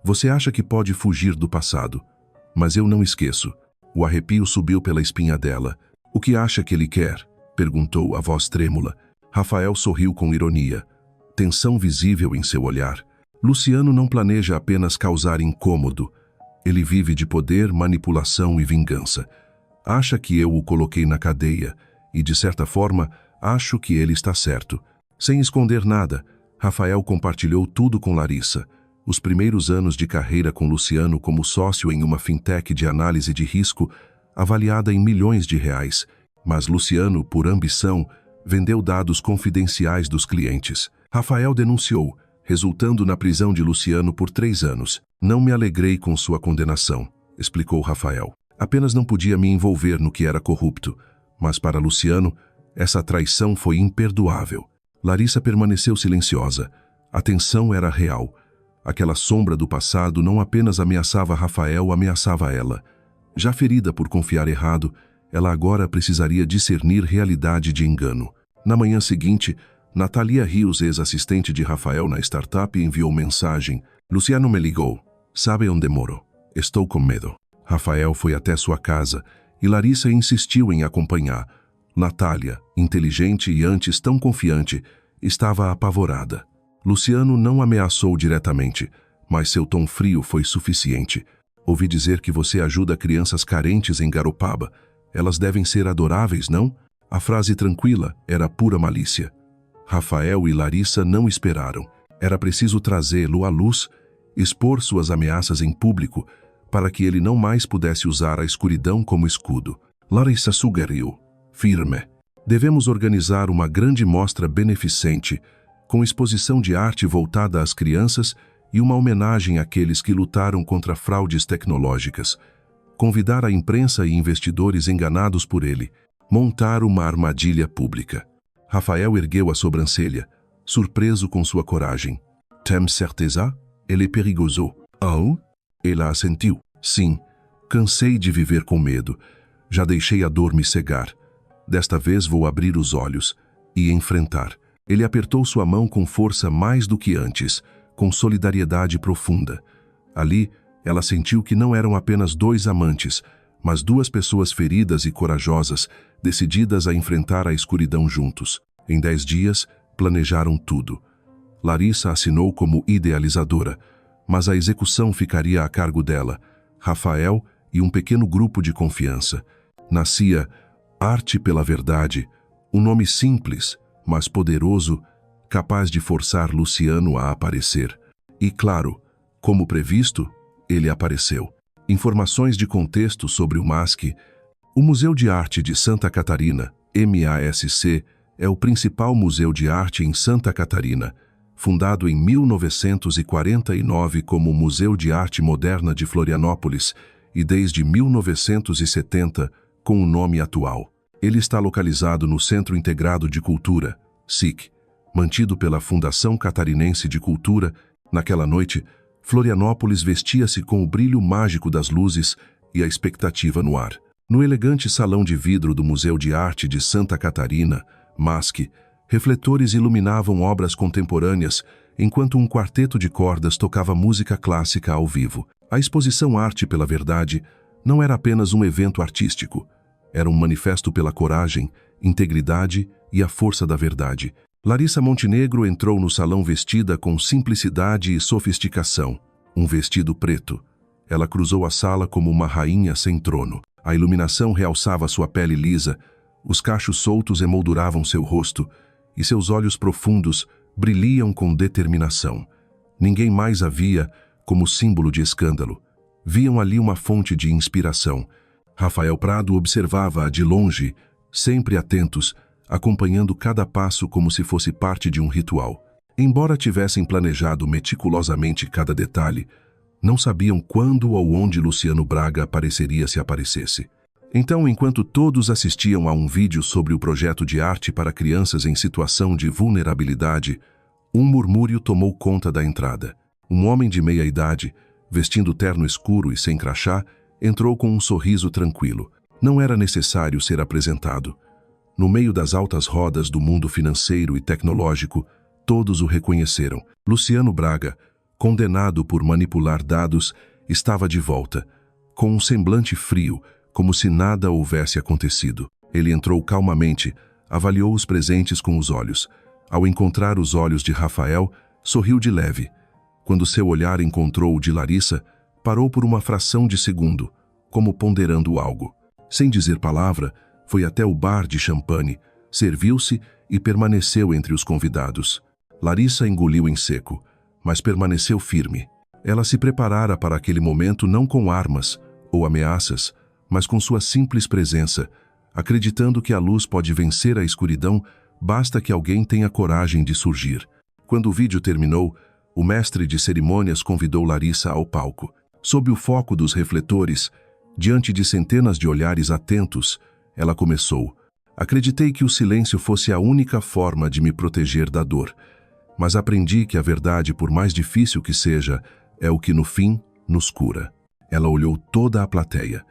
"Você acha que pode fugir do passado? Mas eu não esqueço." O arrepio subiu pela espinha dela. "O que acha que ele quer?" perguntou a voz trêmula. Rafael sorriu com ironia. Tensão visível em seu olhar. Luciano não planeja apenas causar incômodo. Ele vive de poder, manipulação e vingança. Acha que eu o coloquei na cadeia e, de certa forma, acho que ele está certo. Sem esconder nada, Rafael compartilhou tudo com Larissa. Os primeiros anos de carreira com Luciano como sócio em uma fintech de análise de risco, avaliada em milhões de reais. Mas Luciano, por ambição, vendeu dados confidenciais dos clientes. Rafael denunciou, resultando na prisão de Luciano por 3 anos. "Não me alegrei com sua condenação", explicou Rafael. "Apenas não podia me envolver no que era corrupto. Mas para Luciano, essa traição foi imperdoável." Larissa permaneceu silenciosa. A tensão era real. Aquela sombra do passado não apenas ameaçava Rafael, ameaçava ela. Já ferida por confiar errado, ela agora precisaria discernir realidade de engano. Na manhã seguinte, Natalia Rios, ex-assistente de Rafael na startup, enviou mensagem: "Luciano me ligou. Sabe onde moro? Estou com medo." Rafael foi até sua casa e Larissa insistiu em acompanhar. Natália, inteligente e antes tão confiante, estava apavorada. Luciano não ameaçou diretamente, mas seu tom frio foi suficiente. "Ouvi dizer que você ajuda crianças carentes em Garopaba. Elas devem ser adoráveis, não?" A frase tranquila era pura malícia. Rafael e Larissa não esperaram. Era preciso trazê-lo à luz, expor suas ameaças em público, para que ele não mais pudesse usar a escuridão como escudo. Larissa sugeriu, firme: "Devemos organizar uma grande mostra beneficente, com exposição de arte voltada às crianças e uma homenagem àqueles que lutaram contra fraudes tecnológicas. Convidar a imprensa e investidores enganados por ele. Montar uma armadilha pública." Rafael ergueu a sobrancelha, surpreso com sua coragem. "Tem certeza? Ele é perigoso." "Oh?" Ela assentiu. "Sim. Cansei de viver com medo. Já deixei a dor me cegar. Desta vez vou abrir os olhos e enfrentar." Ele apertou sua mão com força mais do que antes, com solidariedade profunda. Ali, ela sentiu que não eram apenas 2 amantes, mas 2 pessoas feridas e corajosas, decididas a enfrentar a escuridão juntos. Em 10 dias, planejaram tudo. Larissa assinou como idealizadora, mas a execução ficaria a cargo dela, Rafael e um pequeno grupo de confiança. Nascia Arte pela Verdade, um nome simples, mas poderoso, capaz de forçar Luciano a aparecer. E claro, como previsto, ele apareceu. Informações de contexto sobre o MASC. O Museu de Arte de Santa Catarina, MASC, é o principal museu de arte em Santa Catarina, fundado em 1949 como Museu de Arte Moderna de Florianópolis e desde 1970 com o nome atual. Ele está localizado no Centro Integrado de Cultura, SIC, mantido pela Fundação Catarinense de Cultura. Naquela noite, Florianópolis vestia-se com o brilho mágico das luzes e a expectativa no ar. No elegante salão de vidro do Museu de Arte de Santa Catarina, MASC, refletores iluminavam obras contemporâneas, enquanto um quarteto de cordas tocava música clássica ao vivo. A exposição Arte pela Verdade não era apenas um evento artístico. Era um manifesto pela coragem, integridade e a força da verdade. Larissa Montenegro entrou no salão vestida com simplicidade e sofisticação. Um vestido preto. Ela cruzou a sala como uma rainha sem trono. A iluminação realçava sua pele lisa, os cachos soltos emolduravam seu rosto, e seus olhos profundos brilhiam com determinação. Ninguém mais a via como símbolo de escândalo. Viam ali uma fonte de inspiração. Rafael Prado observava-a de longe, sempre atentos, acompanhando cada passo como se fosse parte de um ritual. Embora tivessem planejado meticulosamente cada detalhe, Não sabiam quando ou onde Luciano Braga apareceria se aparecesse. Então, enquanto todos assistiam a um vídeo sobre o projeto de arte para crianças em situação de vulnerabilidade, um murmúrio tomou conta da entrada. Um homem de meia idade, vestindo terno escuro e sem crachá, entrou com um sorriso tranquilo. Não era necessário ser apresentado. No meio das altas rodas do mundo financeiro e tecnológico, todos o reconheceram. Luciano Braga, condenado por manipular dados, estava de volta, com um semblante frio, como se nada houvesse acontecido. Ele entrou calmamente, avaliou os presentes com os olhos. Ao encontrar os olhos de Rafael, sorriu de leve. Quando seu olhar encontrou o de Larissa, parou por uma fração de segundo, como ponderando algo. Sem dizer palavra, foi até o bar de champanhe, serviu-se e permaneceu entre os convidados. Larissa engoliu em seco, mas permaneceu firme. Ela se preparara para aquele momento não com armas ou ameaças, mas com sua simples presença, acreditando que a luz pode vencer a escuridão, basta que alguém tenha coragem de surgir. Quando o vídeo terminou, o mestre de cerimônias convidou Larissa ao palco. Sob o foco dos refletores, diante de centenas de olhares atentos, ela começou. Acreditei que o silêncio fosse a única forma de me proteger da dor, mas aprendi que a verdade, por mais difícil que seja, é o que no fim nos cura. Ela olhou toda a plateia,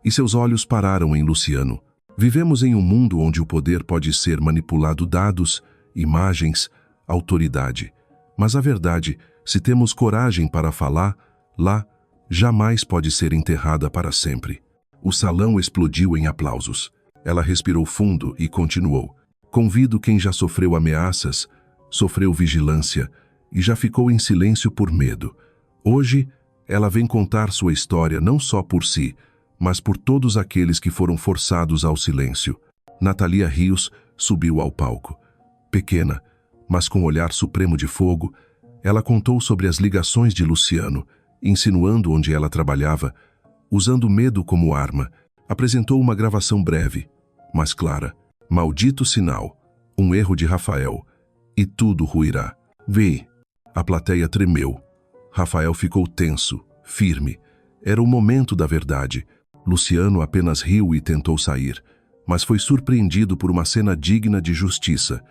e seus olhos pararam em Luciano. Vivemos em um mundo onde o poder pode ser manipulado, dados, imagens, autoridade. Mas a verdade, se temos coragem para falar, lá, jamais pode ser enterrada para sempre. O salão explodiu em aplausos. Ela respirou fundo e continuou. Convido quem já sofreu ameaças, sofreu vigilância e já ficou em silêncio por medo. Hoje, ela vem contar sua história não só por si, mas por todos aqueles que foram forçados ao silêncio. Natalia Rios subiu ao palco. Pequena, mas com olhar supremo de fogo, ela contou sobre as ligações de Luciano, insinuando onde ela trabalhava, usando medo como arma. Apresentou uma gravação breve, mas clara. Maldito sinal, um erro de Rafael, e tudo ruirá. Vê. A plateia tremeu. Rafael ficou tenso, firme. Era o momento da verdade. Luciano apenas riu e tentou sair, mas foi surpreendido por uma cena digna de justiça.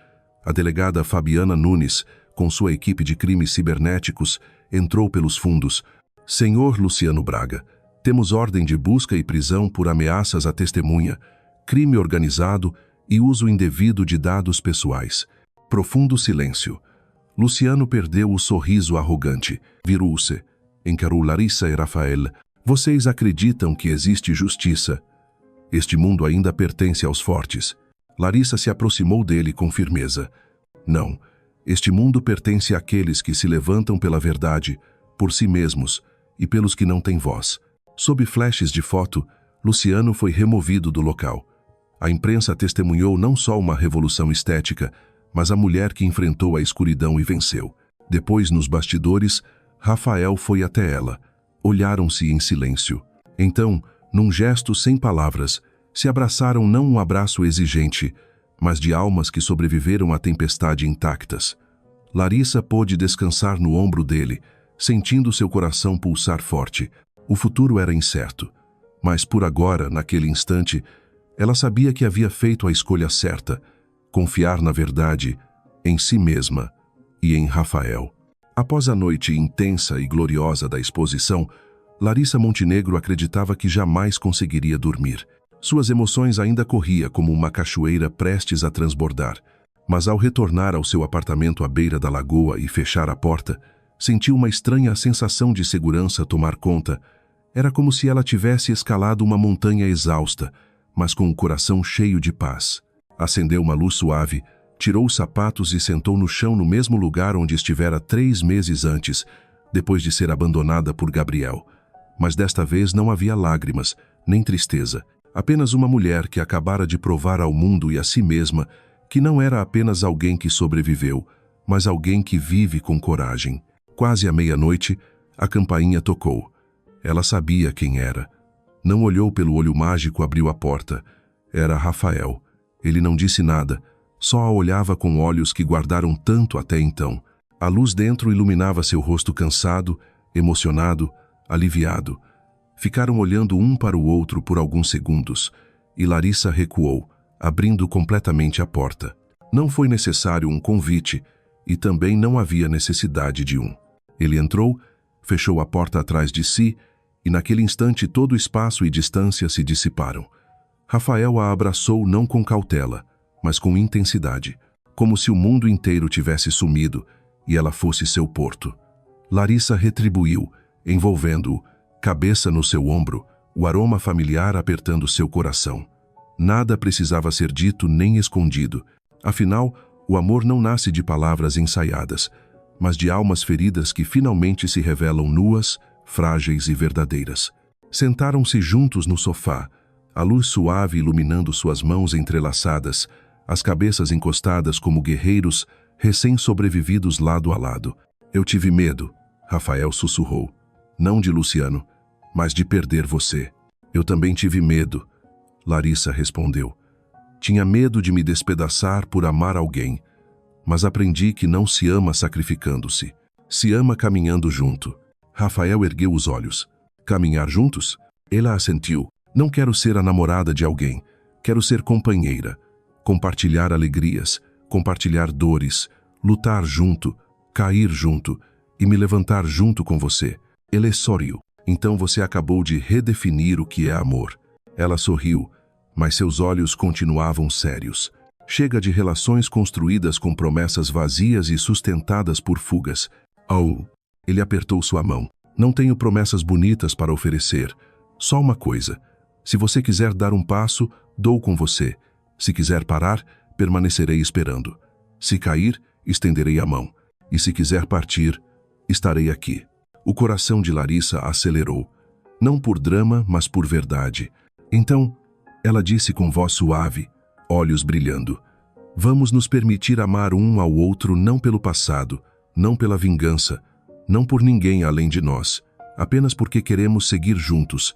A delegada Fabiana Nunes, com sua equipe de crimes cibernéticos, entrou pelos fundos. Senhor Luciano Braga, temos ordem de busca e prisão por ameaças à testemunha, crime organizado e uso indevido de dados pessoais. Profundo silêncio. Luciano perdeu o sorriso arrogante. Virou-se. Encarou Larissa e Rafael. Vocês acreditam que existe justiça? Este mundo ainda pertence aos fortes. Larissa se aproximou dele com firmeza. Não, este mundo pertence àqueles que se levantam pela verdade, por si mesmos e pelos que não têm voz. Sob flashes de foto, Luciano foi removido do local. A imprensa testemunhou não só uma revolução estética, mas a mulher que enfrentou a escuridão e venceu. Depois, nos bastidores, Rafael foi até ela. Olharam-se em silêncio. Então, num gesto sem palavras, se abraçaram, não um abraço exigente, mas de almas que sobreviveram à tempestade intactas. Larissa pôde descansar no ombro dele, sentindo seu coração pulsar forte. O futuro era incerto, mas por agora, naquele instante, ela sabia que havia feito a escolha certa, confiar na verdade, em si mesma e em Rafael. Após a noite intensa e gloriosa da exposição, Larissa Montenegro acreditava que jamais conseguiria dormir. Suas emoções ainda corriam como uma cachoeira prestes a transbordar, mas ao retornar ao seu apartamento à beira da lagoa e fechar a porta, sentiu uma estranha sensação de segurança tomar conta. Era como se ela tivesse escalado uma montanha exausta, mas com o coração cheio de paz. Acendeu uma luz suave, tirou os sapatos e sentou no chão no mesmo lugar onde estivera 3 meses antes, depois de ser abandonada por Gabriel. Mas desta vez não havia lágrimas, nem tristeza. Apenas uma mulher que acabara de provar ao mundo e a si mesma que não era apenas alguém que sobreviveu, mas alguém que vive com coragem. Quase à meia-noite, a campainha tocou. Ela sabia quem era. Não olhou pelo olho mágico, abriu a porta. Era Rafael. Ele não disse nada, só a olhava com olhos que guardaram tanto até então. A luz dentro iluminava seu rosto cansado, emocionado, aliviado. Ficaram olhando um para o outro por alguns segundos, e Larissa recuou, abrindo completamente a porta. Não foi necessário um convite, e também não havia necessidade de um. Ele entrou, fechou a porta atrás de si, e naquele instante todo o espaço e distância se dissiparam. Rafael a abraçou não com cautela, mas com intensidade, como se o mundo inteiro tivesse sumido e ela fosse seu porto. Larissa retribuiu, envolvendo-o, cabeça no seu ombro, o aroma familiar apertando seu coração. Nada precisava ser dito nem escondido. Afinal, o amor não nasce de palavras ensaiadas, mas de almas feridas que finalmente se revelam nuas, frágeis e verdadeiras. Sentaram-se juntos no sofá, a luz suave iluminando suas mãos entrelaçadas, as cabeças encostadas como guerreiros recém-sobrevividos lado a lado. Eu tive medo, Rafael sussurrou. Não de Luciano, mas de perder você. Eu também tive medo, Larissa respondeu. Tinha medo de me despedaçar por amar alguém, mas aprendi que não se ama sacrificando-se. Se ama caminhando junto. Rafael ergueu os olhos. Caminhar juntos? Ela assentiu. Não quero ser a namorada de alguém. Quero ser companheira. Compartilhar alegrias, compartilhar dores, lutar junto, cair junto e me levantar junto com você. Ele sorriu. Então você acabou de redefinir o que é amor. Ela sorriu, mas seus olhos continuavam sérios. Chega de relações construídas com promessas vazias e sustentadas por fugas. Oh! Ele apertou sua mão. Não tenho promessas bonitas para oferecer. Só uma coisa. Se você quiser dar um passo, dou com você. Se quiser parar, permanecerei esperando. Se cair, estenderei a mão. E se quiser partir, estarei aqui. O coração de Larissa acelerou. Não por drama, mas por verdade. Então, ela disse com voz suave, olhos brilhando. Vamos nos permitir amar um ao outro não pelo passado, não pela vingança, não por ninguém além de nós, apenas porque queremos seguir juntos.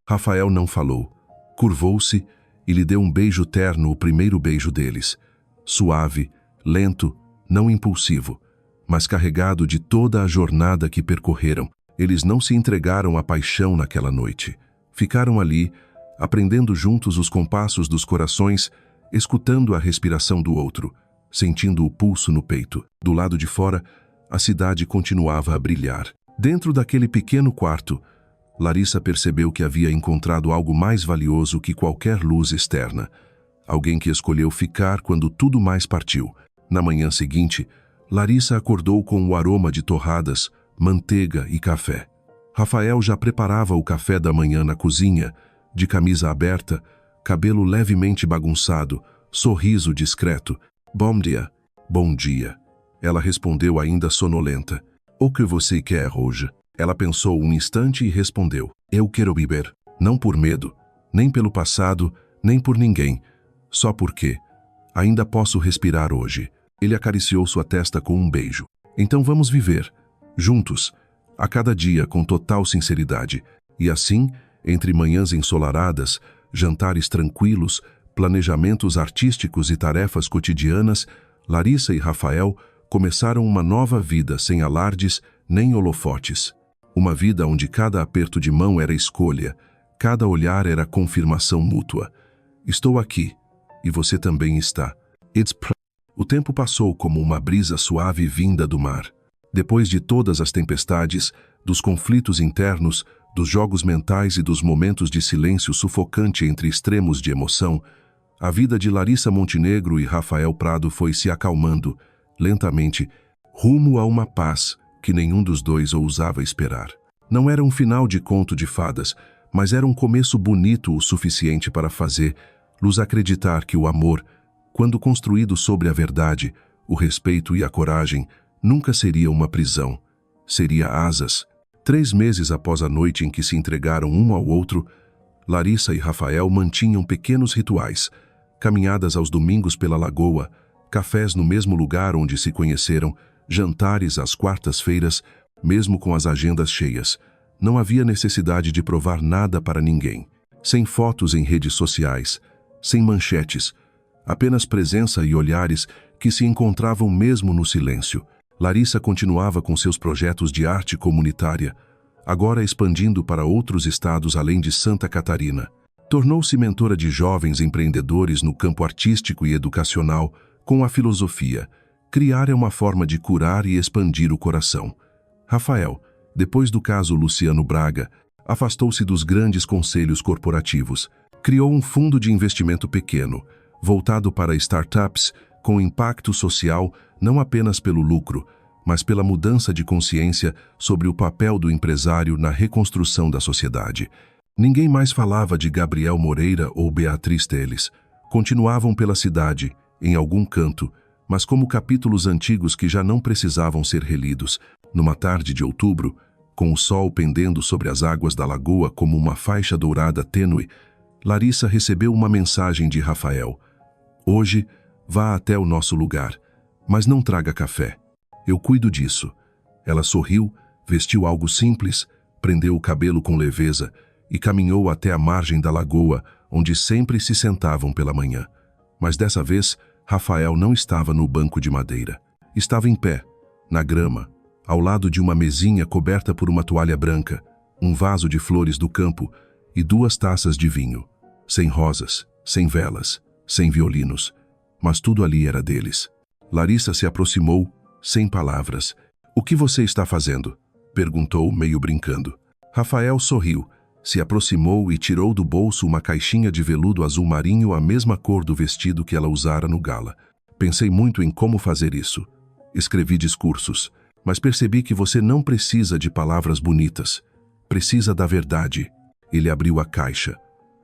Rafael não falou. Curvou-se e lhe deu um beijo terno, o primeiro beijo deles. Suave, lento, não impulsivo, mas carregado de toda a jornada que percorreram. Eles não se entregaram à paixão naquela noite. Ficaram ali, aprendendo juntos os compassos dos corações, escutando a respiração do outro, sentindo o pulso no peito. Do lado de fora, a cidade continuava a brilhar. Dentro daquele pequeno quarto, Larissa percebeu que havia encontrado algo mais valioso que qualquer luz externa. Alguém que escolheu ficar quando tudo mais partiu. Na manhã seguinte, Larissa acordou com o aroma de torradas, manteiga e café. Rafael já preparava o café da manhã na cozinha, de camisa aberta, cabelo levemente bagunçado, sorriso discreto. Bom dia. Bom dia. Ela respondeu ainda sonolenta. O que você quer hoje? Ela pensou um instante e respondeu. Eu quero beber. Não por medo, nem pelo passado, nem por ninguém. Só porque ainda posso respirar hoje. Ele acariciou sua testa com um beijo. Então vamos viver, juntos, a cada dia com total sinceridade. E assim, entre manhãs ensolaradas, jantares tranquilos, planejamentos artísticos e tarefas cotidianas, Larissa e Rafael começaram uma nova vida sem alardes nem holofotes. Uma vida onde cada aperto de mão era escolha, cada olhar era confirmação mútua. Estou aqui, e você também está. O tempo passou como uma brisa suave vinda do mar. Depois de todas as tempestades, dos conflitos internos, dos jogos mentais e dos momentos de silêncio sufocante entre extremos de emoção, a vida de Larissa Montenegro e Rafael Prado foi se acalmando, lentamente, rumo a uma paz que nenhum dos dois ousava esperar. Não era um final de conto de fadas, mas era um começo bonito o suficiente para fazer-los acreditar que o amor, quando construído sobre a verdade, o respeito e a coragem, nunca seria uma prisão, seria asas. 3 meses após a noite em que se entregaram um ao outro, Larissa e Rafael mantinham pequenos rituais, caminhadas aos domingos pela lagoa, cafés no mesmo lugar onde se conheceram, jantares às quartas-feiras, mesmo com as agendas cheias. Não havia necessidade de provar nada para ninguém. Sem fotos em redes sociais, sem manchetes, apenas presença e olhares que se encontravam mesmo no silêncio. Larissa continuava com seus projetos de arte comunitária, agora expandindo para outros estados além de Santa Catarina. Tornou-se mentora de jovens empreendedores no campo artístico e educacional com a filosofia: criar é uma forma de curar e expandir o coração. Rafael, depois do caso Luciano Braga, afastou-se dos grandes conselhos corporativos. Criou um fundo de investimento pequeno, voltado para startups, com impacto social não apenas pelo lucro, mas pela mudança de consciência sobre o papel do empresário na reconstrução da sociedade. Ninguém mais falava de Gabriel Moreira ou Beatriz Teles. Continuavam pela cidade, em algum canto, mas como capítulos antigos que já não precisavam ser relidos. Numa tarde de outubro, com o sol pendendo sobre as águas da lagoa como uma faixa dourada tênue, Larissa recebeu uma mensagem de Rafael: "Hoje, vá até o nosso lugar, mas não traga café. Eu cuido disso." Ela sorriu, vestiu algo simples, prendeu o cabelo com leveza e caminhou até a margem da lagoa, onde sempre se sentavam pela manhã. Mas dessa vez, Rafael não estava no banco de madeira. Estava em pé, na grama, ao lado de uma mesinha coberta por uma toalha branca, um vaso de flores do campo e 2 taças de vinho. Sem rosas, sem velas, sem violinos, mas tudo ali era deles. Larissa se aproximou, sem palavras. "O que você está fazendo?" perguntou, meio brincando. Rafael sorriu, se aproximou e tirou do bolso uma caixinha de veludo azul marinho, a mesma cor do vestido que ela usara no gala. "Pensei muito em como fazer isso. Escrevi discursos, mas percebi que você não precisa de palavras bonitas. Precisa da verdade." Ele abriu a caixa.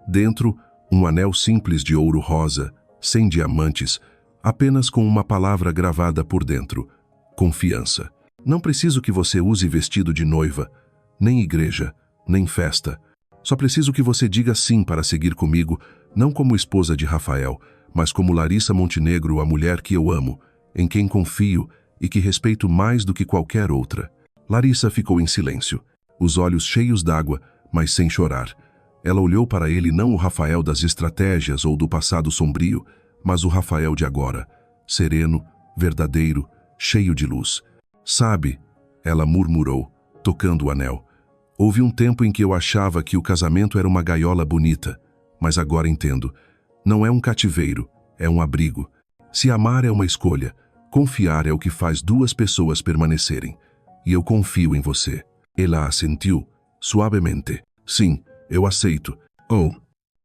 Dentro, um anel simples de ouro rosa, sem diamantes, apenas com uma palavra gravada por dentro: confiança. "Não preciso que você use vestido de noiva, nem igreja, nem festa. Só preciso que você diga sim para seguir comigo, não como esposa de Rafael, mas como Larissa Montenegro, a mulher que eu amo, em quem confio e que respeito mais do que qualquer outra." Larissa ficou em silêncio, os olhos cheios d'água, mas sem chorar. Ela olhou para ele, não o Rafael das estratégias ou do passado sombrio, mas o Rafael de agora, sereno, verdadeiro, cheio de luz. "Sabe," ela murmurou, tocando o anel, "houve um tempo em que eu achava que o casamento era uma gaiola bonita, mas agora entendo. Não é um cativeiro, é um abrigo. Se amar é uma escolha, confiar é o que faz 2 pessoas permanecerem. E eu confio em você." Ela assentiu, suavemente. "Sim, eu aceito." "Oh."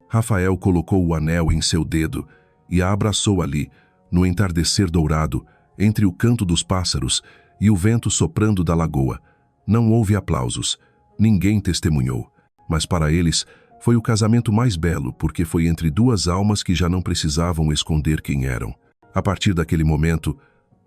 Rafael colocou o anel em seu dedo e a abraçou ali, no entardecer dourado, entre o canto dos pássaros e o vento soprando da lagoa. Não houve aplausos, ninguém testemunhou, mas para eles foi o casamento mais belo, porque foi entre 2 almas que já não precisavam esconder quem eram. A partir daquele momento,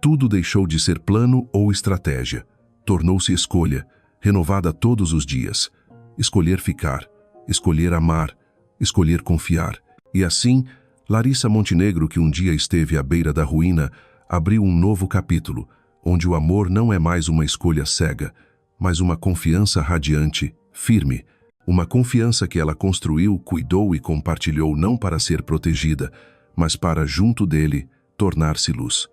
tudo deixou de ser plano ou estratégia. Tornou-se escolha, renovada todos os dias. Escolher ficar, escolher amar, escolher confiar. E assim, Larissa Montenegro, que um dia esteve à beira da ruína, abriu um novo capítulo, onde o amor não é mais uma escolha cega, mas uma confiança radiante, firme. Uma confiança que ela construiu, cuidou e compartilhou não para ser protegida, mas para, junto dele, tornar-se luz.